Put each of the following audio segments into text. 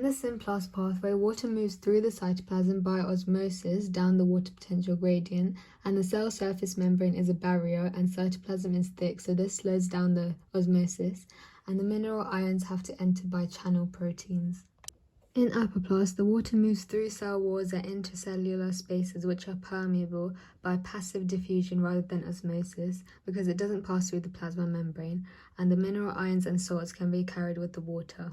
In the symplast pathway, water moves through the cytoplasm by osmosis down the water potential gradient, and the cell surface membrane is a barrier and cytoplasm is thick, so this slows down the osmosis, and the mineral ions have to enter by channel proteins. In apoplast, the water moves through cell walls and intercellular spaces which are permeable by passive diffusion rather than osmosis because it doesn't pass through the plasma membrane, and the mineral ions and salts can be carried with the water.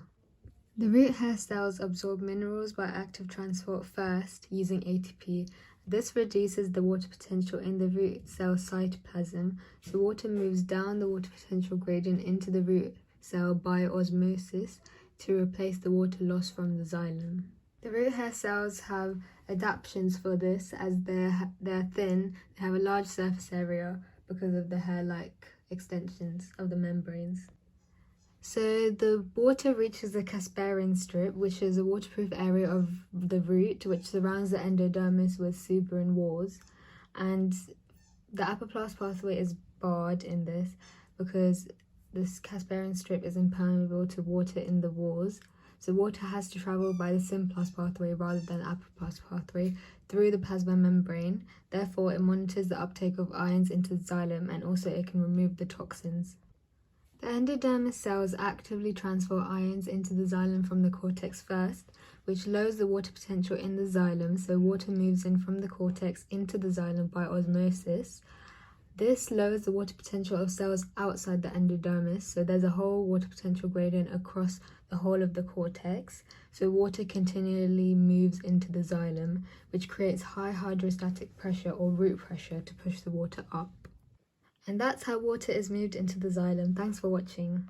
The root hair cells absorb minerals by active transport first using ATP. This reduces the water potential in the root cell cytoplasm, so water moves down the water potential gradient into the root cell by osmosis to replace the water lost from the xylem. The root hair cells have adaptations for this as they're thin, they have a large surface area because of the hair-like extensions of the membranes. So the water reaches the Casparian strip, which is a waterproof area of the root which surrounds the endodermis with suberin walls, and the apoplast pathway is barred in this because this Casparian strip is impermeable to water in the walls, so water has to travel by the symplast pathway rather than apoplast pathway through the plasma membrane. Therefore, it monitors the uptake of ions into the xylem, and also it can remove the toxins. The endodermis cells actively transfer ions into the xylem from the cortex first, which lowers the water potential in the xylem, so water moves in from the cortex into the xylem by osmosis. This lowers the water potential of cells outside the endodermis, so there's a whole water potential gradient across the whole of the cortex, so water continually moves into the xylem, which creates high hydrostatic pressure or root pressure to push the water up. And that's how water is moved into the xylem. Thanks for watching.